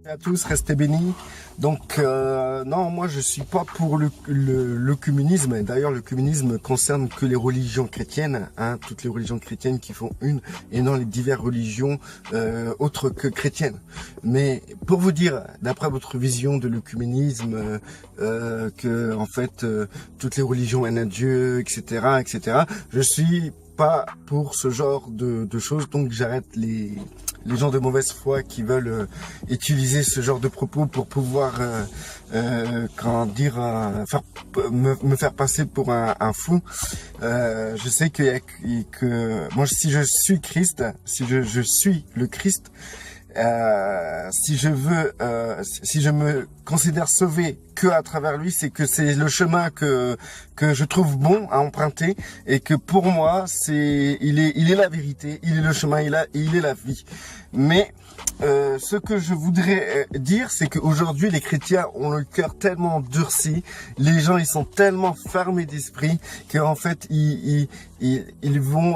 À tous, restez bénis. Donc non, moi je suis pas pour l'œcuménisme. D'ailleurs, l'œcuménisme concerne que les religions chrétiennes, hein, toutes les religions chrétiennes qui font une, et non les diverses religions autres que chrétiennes. Mais pour vous dire, d'après votre vision de l'œcuménisme, que en fait toutes les religions mènent à Dieu, etc., etc. Je suis pas pour ce genre de choses, donc j'arrête les gens de mauvaise foi qui veulent utiliser ce genre de propos pour pouvoir comment dire, me faire passer pour un fou. Je sais que moi, si je suis Christ, si je suis le Christ, si je me considère sauvé que à travers lui, c'est que c'est le chemin que je trouve bon à emprunter, et que pour moi il est la vérité, il est le chemin, il est la vie. Mais ce que je voudrais dire, c'est qu'aujourd'hui les chrétiens ont le cœur tellement durci, les gens ils sont tellement fermés d'esprit qu'en fait ils vont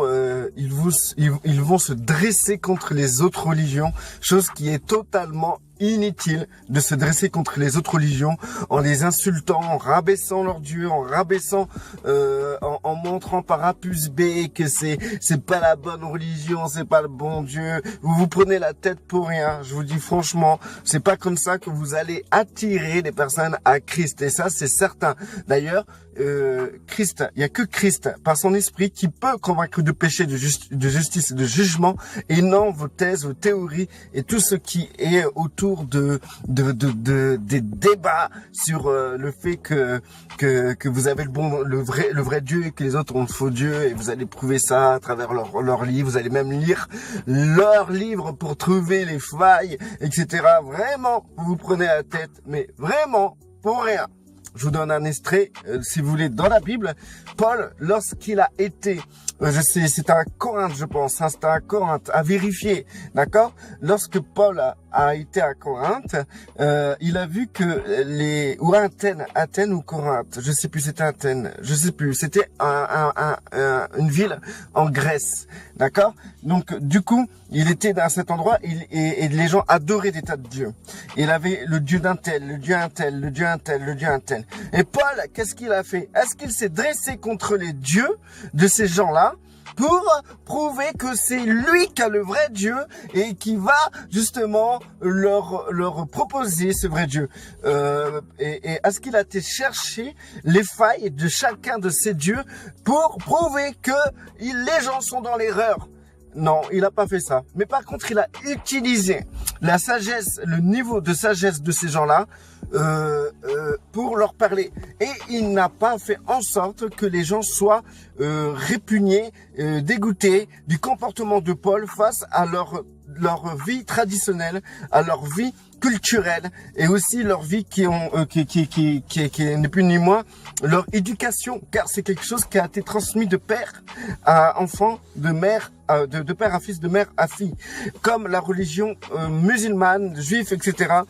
se dresser contre les autres religions, chose qui est totalement inutile de se dresser contre les autres religions en les insultant, en rabaissant leur Dieu, en rabaissant, en montrant par A plus B que c'est pas la bonne religion, c'est pas le bon Dieu. Vous vous prenez la tête pour rien. Je vous dis franchement, c'est pas comme ça que vous allez attirer des personnes à Christ, et ça c'est certain. D'ailleurs, Christ, il y a que Christ par son esprit qui peut convaincre de péché, de justice et de jugement, et non vos thèses, vos théories et tout ce qui est autour des débats sur le fait que vous avez le vrai Dieu et que les autres ont le faux Dieu, et vous allez prouver ça à travers leurs livres. Vous allez même lire leurs livres pour trouver les failles, etc. Vraiment, vous vous prenez la tête, mais vraiment pour rien. Je vous donne un extrait, si vous voulez, dans la Bible. Paul, lorsqu'il a été, c'était à Corinthe, je pense, hein, c'était à Corinthe, à vérifier, d'accord? Lorsque Paul a été à Corinthe, il a vu que ou Athènes ou Corinthe, je sais plus, c'était Athènes, je sais plus, c'était une ville en Grèce, d'accord? Donc, du coup, il était dans cet endroit, et les gens adoraient des tas de dieux. Il avait le dieu d'un tel, le dieu un tel, le dieu un tel, le dieu un tel. Et Paul, qu'est-ce qu'il a fait? Est-ce qu'il s'est dressé contre les dieux de ces gens-là pour prouver que c'est lui qui a le vrai Dieu et qui va justement leur proposer ce vrai Dieu, et est-ce qu'il a été chercher les failles de chacun de ces dieux pour prouver que les gens sont dans l'erreur? Non, il n'a pas fait ça. Mais par contre, il a utilisé la sagesse, le niveau de sagesse de ces gens-là pour leur parler. Et il n'a pas fait en sorte que les gens soient répugnés, dégoûtés du comportement de Paul face à leur vie traditionnelle, à leur vie culturelle, et aussi leur vie qui n'est plus ni moins leur éducation, car c'est quelque chose qui a été transmis de père à enfant, de mère de père à fils, de mère à fille, comme la religion musulmane, juive, etc.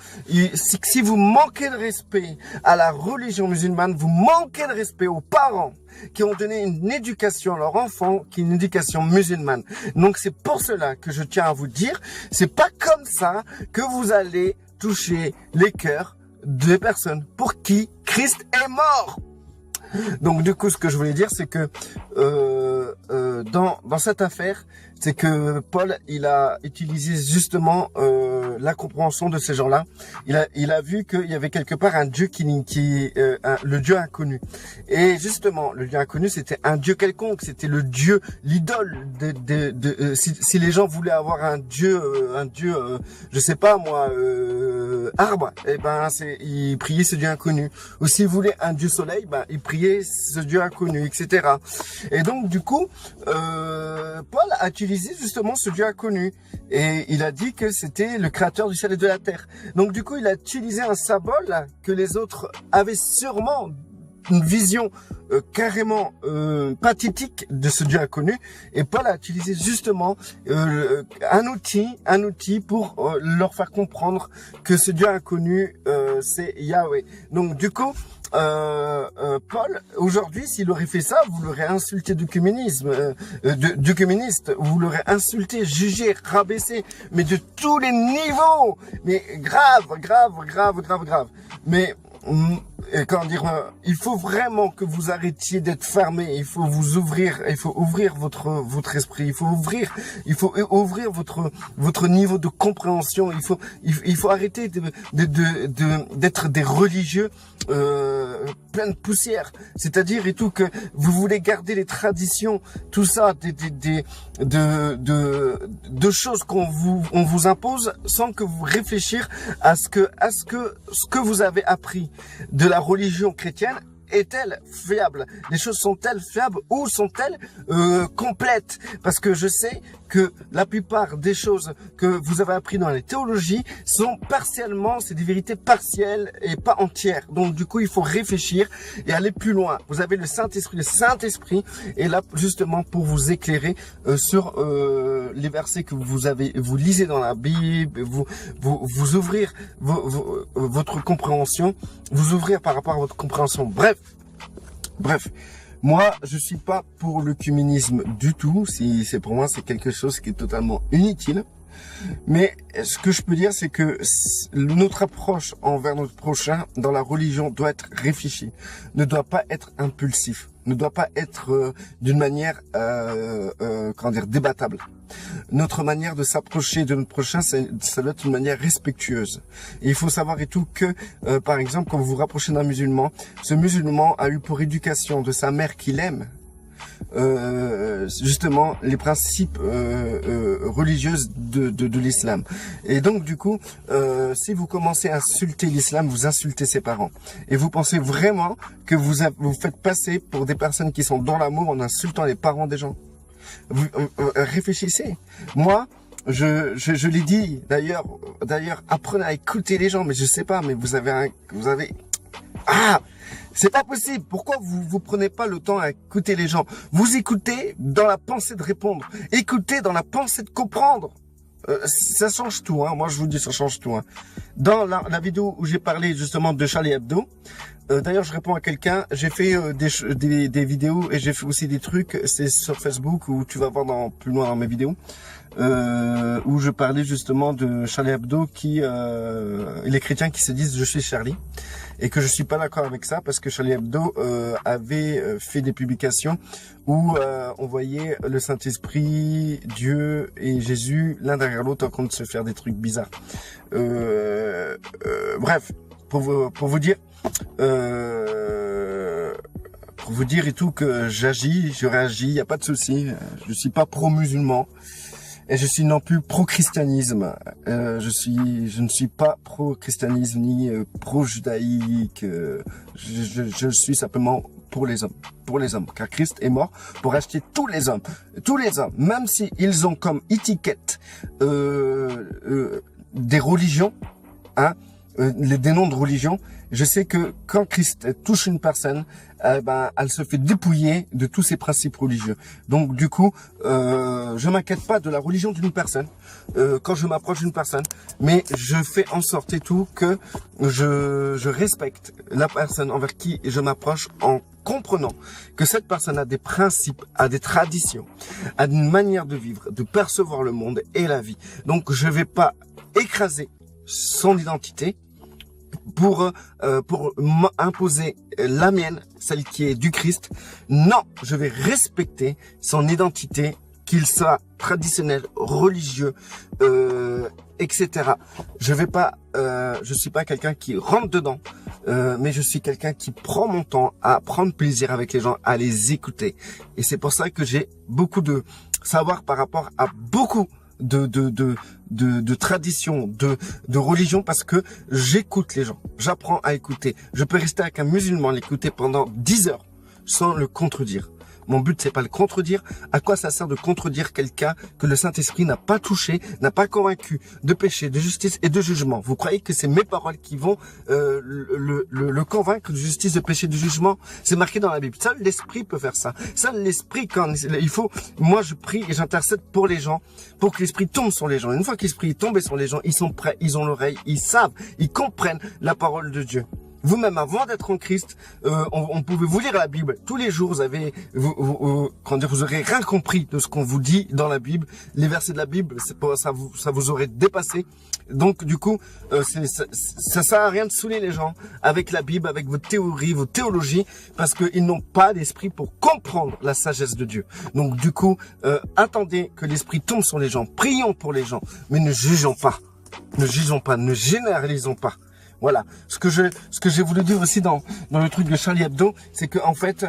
Si vous manquez de respect à la religion musulmane, vous manquez de respect aux parents qui ont donné une éducation à leur enfant, qui est une éducation musulmane. Donc c'est pour cela que je tiens à vous dire, c'est pas comme ça que vous allez toucher les cœurs des personnes pour qui Christ est mort. Donc du coup, ce que je voulais dire, c'est que dans cette affaire, c'est que Paul, il a utilisé justement la compréhension de ces gens-là. Il a vu qu'il y avait quelque part un Dieu le Dieu inconnu. Et justement, le Dieu inconnu, c'était un Dieu quelconque, c'était le Dieu, l'idole si les gens voulaient avoir un Dieu, je sais pas moi, arbre, et ben ils priaient ce Dieu inconnu. Ou s'ils voulaient un Dieu soleil, ben ils priaient ce Dieu inconnu, etc. Et donc du coup, Paul a utilisé justement ce Dieu inconnu, et il a dit que c'était le créateur du ciel et de la terre. Donc du coup, il a utilisé un symbole que les autres avaient sûrement une vision carrément pathétique de ce Dieu inconnu, et Paul a utilisé justement un outil pour leur faire comprendre que ce Dieu inconnu c'est Yahweh. Donc du coup, Paul, aujourd'hui, s'il aurait fait ça, vous l'aurez insulté d'œcuméniste, vous l'aurez insulté, jugé, rabaissé, mais de tous les niveaux, mais grave. Mais comment dire, il faut vraiment que vous arrêtiez d'être fermé. Il faut vous ouvrir. Il faut ouvrir votre esprit. Il faut ouvrir votre niveau de compréhension. Il faut arrêter d'être des religieux plein de poussière. C'est-à-dire et tout que vous voulez garder les traditions, tout ça, de choses on vous impose sans que vous réfléchir à ce que vous avez appris de la religion chrétienne est-elle fiable? Les choses sont-elles fiables ou sont-elles complètes? Parce que je sais que la plupart des choses que vous avez appris dans les théologies sont partiellement, c'est des vérités partielles et pas entières. Donc du coup, il faut réfléchir et aller plus loin. Vous avez le Saint-Esprit. Le Saint-Esprit est là justement pour vous éclairer sur les versets que vous lisez dans la Bible, vous ouvrir votre compréhension, vous ouvrir par rapport à votre compréhension. Bref, moi, je suis pas pour l'œcuménisme du tout. C'est pour moi, c'est quelque chose qui est totalement inutile. Mais ce que je peux dire, c'est que notre approche envers notre prochain dans la religion doit être réfléchie, ne doit pas être impulsif, ne doit pas être d'une manière, comment dire, débattable. Notre manière de s'approcher de notre prochain, ça doit être une manière respectueuse. Et il faut savoir et tout que, par exemple, quand vous vous rapprochez d'un musulman, ce musulman a eu pour éducation de sa mère qu'il aime, justement les principes religieux de l'islam. Et donc du coup, si vous commencez à insulter l'islam, vous insultez ses parents. Et vous pensez vraiment que vous faites passer pour des personnes qui sont dans l'amour en insultant les parents des gens. Vous réfléchissez. Moi, je l'ai dit. D'ailleurs, apprenez à écouter les gens. Mais je sais pas. Mais vous avez. C'est pas possible. Pourquoi vous prenez pas le temps à écouter les gens? Vous écoutez dans la pensée de répondre. Écoutez dans la pensée de comprendre. Ça change tout, hein. Moi, je vous dis, ça change tout, hein. Dans la vidéo où j'ai parlé justement de Charlie Hebdo, d'ailleurs, je réponds à quelqu'un. J'ai fait des vidéos et j'ai fait aussi des trucs. C'est sur Facebook où tu vas voir plus loin dans mes vidéos. Où je parlais justement de Charlie Hebdo les chrétiens qui se disent je suis Charlie et que je suis pas d'accord avec ça parce que Charlie Hebdo avait fait des publications où on voyait le Saint-Esprit, Dieu et Jésus l'un derrière l'autre en train de se faire des trucs bizarres. Bref, pour vous dire et tout que je réagis, il y a pas de souci. Je suis pas pro-musulman. Et je suis non plus pro-christianisme. Je ne suis pas pro-christianisme ni pro-judaïque. Je suis simplement pour les hommes. Car Christ est mort pour acheter tous les hommes, même si ils ont comme étiquette des religions, hein, des noms de religion. Je sais que quand Christ touche une personne, elle se fait dépouiller de tous ses principes religieux. Donc du coup, je m'inquiète pas de la religion d'une personne quand je m'approche d'une personne, mais je fais en sorte et tout que je respecte la personne envers qui je m'approche en comprenant que cette personne a des principes, a des traditions, a une manière de vivre, de percevoir le monde et la vie. Donc je vais pas écraser son identité pour imposer la mienne, celle qui est du Christ. Non, je vais respecter son identité, qu'il soit traditionnel, religieux, etc. Je suis pas quelqu'un qui rentre dedans, mais je suis quelqu'un qui prend mon temps à prendre plaisir avec les gens, à les écouter. Et c'est pour ça que j'ai beaucoup de savoir par rapport à beaucoup de tradition, de religion, parce que j'écoute les gens, j'apprends à écouter. Je peux rester avec un musulman, l'écouter pendant 10 heures sans le contredire. Mon but, c'est pas le contredire. À quoi ça sert de contredire quelqu'un que le Saint-Esprit n'a pas touché, n'a pas convaincu de péché, de justice et de jugement? Vous croyez que c'est mes paroles qui vont le convaincre de justice, de péché, de jugement? C'est marqué dans la Bible. Seul l'Esprit peut faire ça. Seul l'Esprit, moi je prie et j'intercède pour les gens, pour que l'Esprit tombe sur les gens. Une fois que l'Esprit est tombé sur les gens, ils sont prêts, ils ont l'oreille, ils savent, ils comprennent la parole de Dieu. Vous-même, avant d'être en Christ, on pouvait vous lire la Bible tous les jours. Vous aurez rien compris de ce qu'on vous dit dans la Bible. Les versets de la Bible, ça vous aurait dépassé. Donc, du coup, ça sert à rien de saouler les gens avec la Bible, avec vos théories, vos théologies, parce qu'ils n'ont pas d'esprit pour comprendre la sagesse de Dieu. Donc, du coup, attendez que l'esprit tombe sur les gens. Prions pour les gens, mais ne jugeons pas. Ne jugeons pas, ne généralisons pas. Voilà. Ce que j'ai voulu dire aussi dans le truc de Charlie Hebdo, c'est que en fait,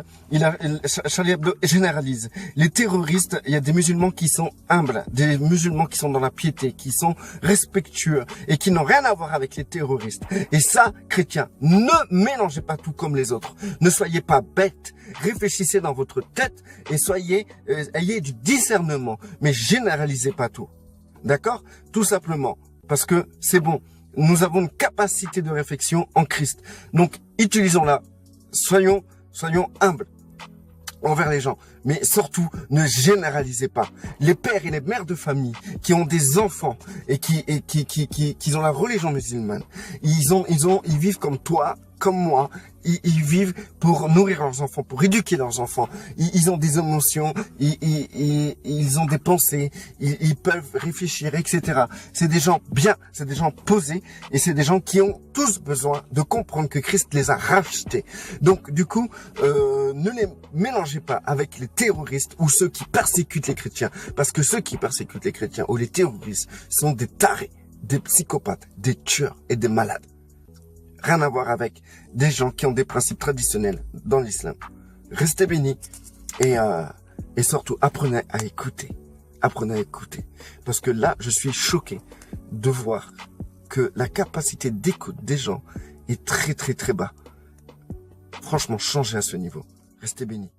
Charlie Hebdo généralise. Les terroristes, il y a des musulmans qui sont humbles, des musulmans qui sont dans la piété, qui sont respectueux et qui n'ont rien à voir avec les terroristes. Et ça, chrétiens, ne mélangez pas tout comme les autres. Ne soyez pas bêtes. Réfléchissez dans votre tête et ayez du discernement, mais généralisez pas tout. D'accord? Tout simplement. Parce que c'est bon. Nous avons une capacité de réflexion en Christ. Donc, utilisons-la. Soyons humbles envers les gens. Mais surtout, ne généralisez pas. Les pères et les mères de famille qui ont des enfants et qui ont la religion musulmane, ils vivent comme toi, comme moi. Ils vivent pour nourrir leurs enfants, pour éduquer leurs enfants. Ils ont des émotions, ils ont des pensées, ils peuvent réfléchir, etc. C'est des gens bien, c'est des gens posés et c'est des gens qui ont tous besoin de comprendre que Christ les a rachetés. Donc, du coup, ne les mélangez pas avec les terroristes ou ceux qui persécutent les chrétiens. Parce que ceux qui persécutent les chrétiens ou les terroristes sont des tarés, des psychopathes, des tueurs et des malades. Rien à voir avec des gens qui ont des principes traditionnels dans l'islam. Restez bénis et surtout apprenez à écouter. Apprenez à écouter. Parce que là, je suis choqué de voir que la capacité d'écoute des gens est très très très bas. Franchement, changez à ce niveau. Restez bénis.